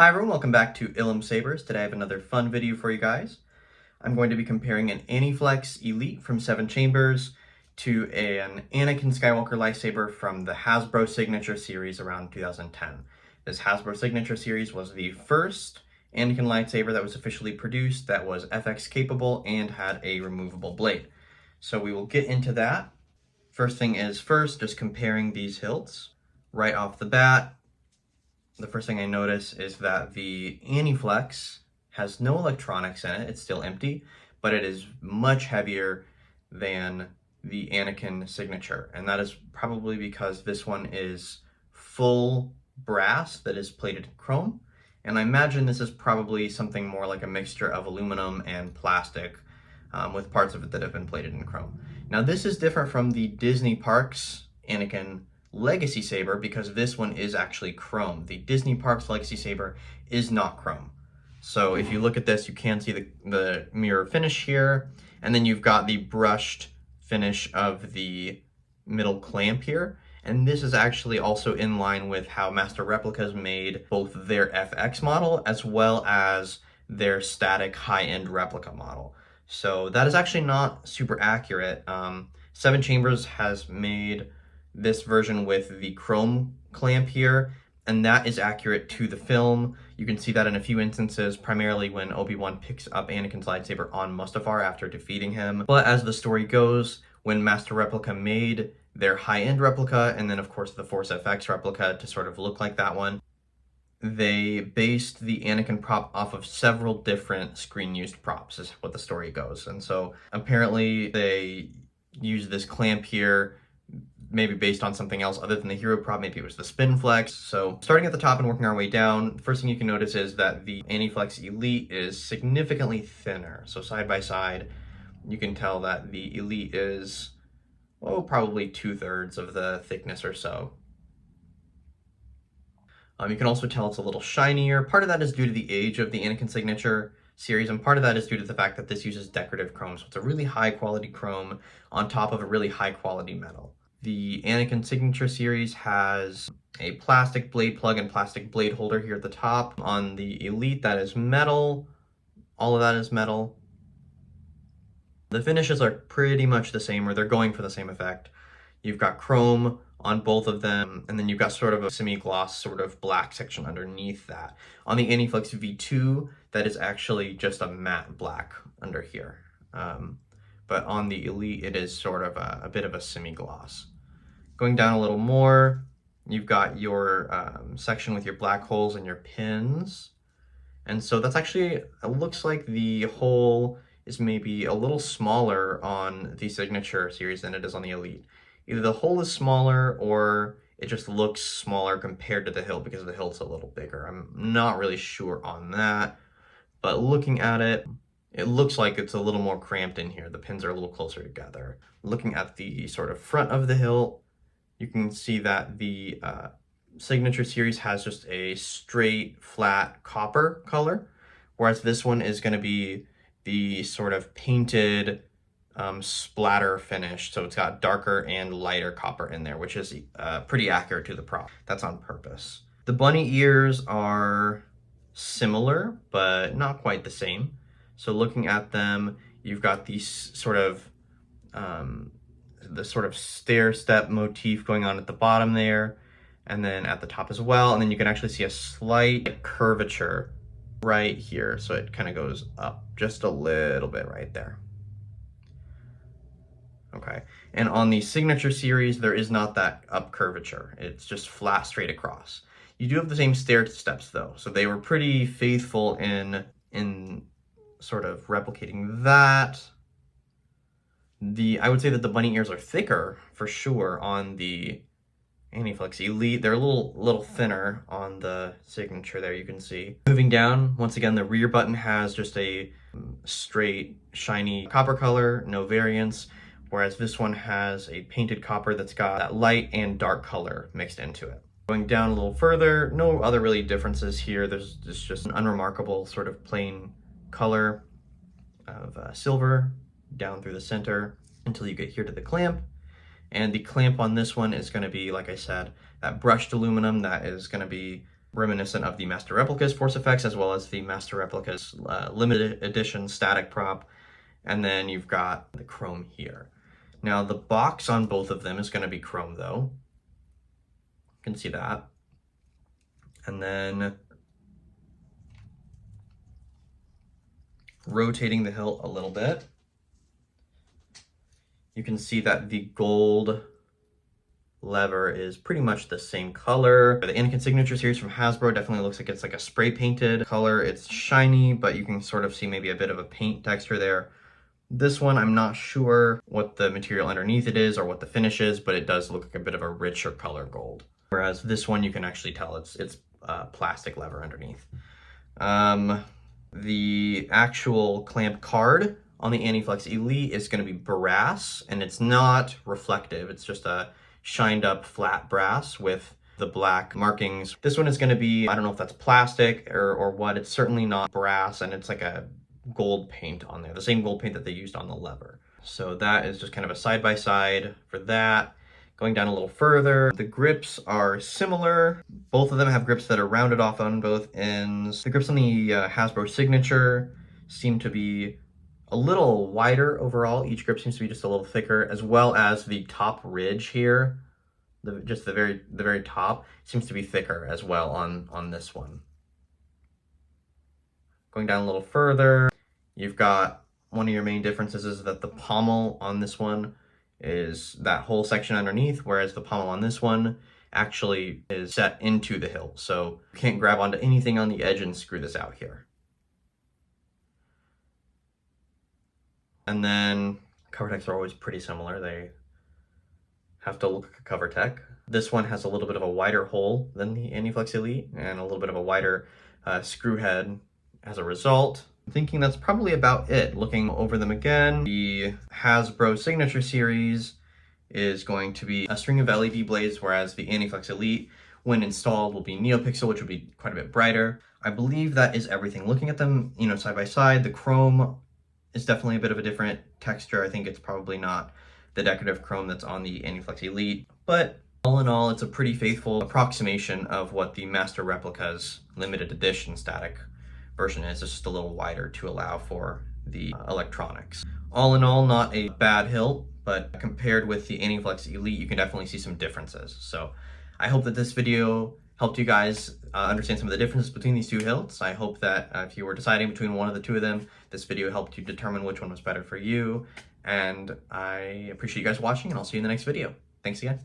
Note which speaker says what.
Speaker 1: Hi everyone, welcome back to Sabers. Today I have another fun video for you guys. I'm going to be comparing an Aniflex Elite from 7chambers to an Anakin Skywalker lightsaber from the Hasbro Signature series around 2010. This Hasbro Signature series was the first Anakin lightsaber that was officially produced that was FX capable and had a removable blade. So we will get into that. First thing is first, just comparing these hilts. Right off the bat, the first thing I notice is that the Aniflex has no electronics in it. It's still empty, but it is much heavier than the Anakin signature. And that is probably because this one is full brass that is plated in chrome. And I imagine this is probably something more like a mixture of aluminum and plastic with parts of it that have been plated in chrome. Now this is different from the Disney Parks Anakin Legacy Saber because this one is actually chrome. The Disney Parks Legacy Saber is not chrome. So if you look at this, you can see the mirror finish here, and then you've got the brushed finish of the middle clamp here. And this is actually also in line with how Master Replicas made both their FX model as well as their static high-end replica model. So that is actually not super accurate. 7chambers has made this version with the chrome clamp here, and that is accurate to the film. You can see that in a few instances, primarily when Obi-Wan picks up Anakin's lightsaber on Mustafar after defeating him. But as the story goes, when Master Replica made their high-end replica, and then of course the Force FX replica to sort of look like that one, they based the Anakin prop off of several different screen-used props, is what the story goes. And so apparently they used this clamp here maybe based on something else other than the hero prop. Maybe it was the spin flex. So starting at the top and working our way down, first thing you can notice is that the Aniflex Elite is significantly thinner. So side by side, you can tell that the Elite is, probably 2/3 of the thickness or so. You can also tell it's a little shinier. Part of that is due to the age of the Anakin Signature series, and part of that is due to the fact that this uses decorative chrome. So it's a really high quality chrome on top of a really high quality metal. The Anakin Signature series has a plastic blade plug and plastic blade holder here at the top. On the Elite, that is metal. All of that is metal. The finishes are pretty much the same, or they're going for the same effect. You've got chrome on both of them, and then you've got sort of a semi-gloss sort of black section underneath that. On the Aniflex V2, that is actually just a matte black under here. But on the Elite, it is sort of a bit of a semi-gloss. Going down a little more, you've got your section with your black holes and your pins. And so that's actually, it looks like the hole is maybe a little smaller on the Signature series than it is on the Elite. Either the hole is smaller or it just looks smaller compared to the hilt because the hilt's a little bigger. I'm not really sure on that, but looking at it, it looks like it's a little more cramped in here. The pins are a little closer together. Looking at the sort of front of the hilt, you can see that the Signature series has just a straight, flat copper color, whereas this one is going to be the sort of painted splatter finish. So it's got darker and lighter copper in there, which is pretty accurate to the prop. That's on purpose. The bunny ears are similar, but not quite the same. So looking at them, you've got these sort of the sort of stair step motif going on at the bottom there, and then at the top as well. And then you can actually see a slight curvature right here. So it kind of goes up just a little bit right there. Okay, and on the Signature series, there is not that up curvature. It's just flat straight across. You do have the same stair steps though. So they were pretty faithful in sort of replicating that. I would say that the bunny ears are thicker for sure on the Aniflex Elite. They're a little thinner on the Signature there, you can see. Moving down, once again, the rear button has just a straight, shiny copper color, no variance, whereas this one has a painted copper that's got that light and dark color mixed into it. Going down a little further, no other really differences here. There's just an unremarkable sort of plain color of silver down through the center until you get here to the clamp. And the clamp on this one is going to be, like I said, that brushed aluminum that is going to be reminiscent of the Master Replicas Force FX, as well as the Master Replicas limited edition static prop. And then you've got the chrome here. Now the box on both of them is going to be chrome though. You can see that. And then rotating the hilt a little bit, you can see that the gold lever is pretty much the same color. The Anakin Signature series from Hasbro definitely looks like it's like a spray painted color. It's shiny, but you can sort of see maybe a bit of a paint texture there. This one, I'm not sure what the material underneath it is or what the finish is, but it does look like a bit of a richer color gold. Whereas this one, you can actually tell it's plastic lever underneath. The actual clamp card on the Aniflex Elite is going to be brass, and it's not reflective. It's just a shined up flat brass with the black markings. This one is going to be, I don't know if that's plastic or what. It's certainly not brass, and it's like a gold paint on there, the same gold paint that they used on the lever. So that is just kind of a side-by-side for that. Going down a little further, the grips are similar. Both of them have grips that are rounded off on both ends. The grips on the Hasbro Signature seem to be a little wider overall. Each grip seems to be just a little thicker, as well as the top ridge here, just the very top, seems to be thicker as well on this one. Going down a little further, you've got one of your main differences is that the pommel on this one is that whole section underneath, whereas the pommel on this one actually is set into the hilt. So you can't grab onto anything on the edge and screw this out here. And then cover techs are always pretty similar. They have to look like a cover tech. This one has a little bit of a wider hole than the Aniflex Elite and a little bit of a wider screw head as a result. I'm thinking that's probably about it. Looking over them again, the Hasbro Signature series is going to be a string of LED blades, whereas the Aniflex Elite, when installed, will be NeoPixel, which will be quite a bit brighter. I believe that is everything. Looking at them, you know, side by side, the chrome is definitely a bit of a different texture. I think it's probably not the decorative chrome that's on the Aniflex Elite, but all in all, it's a pretty faithful approximation of what the Master Replicas limited edition static version is. It's just a little wider to allow for the electronics. All in all, not a bad hilt, but compared with the Aniflex Elite, you can definitely see some differences. So I hope that this video helped you guys understand some of the differences between these two hilts. I hope that if you were deciding between one of the two of them, this video helped you determine which one was better for you. And I appreciate you guys watching, and I'll see you in the next video. Thanks again.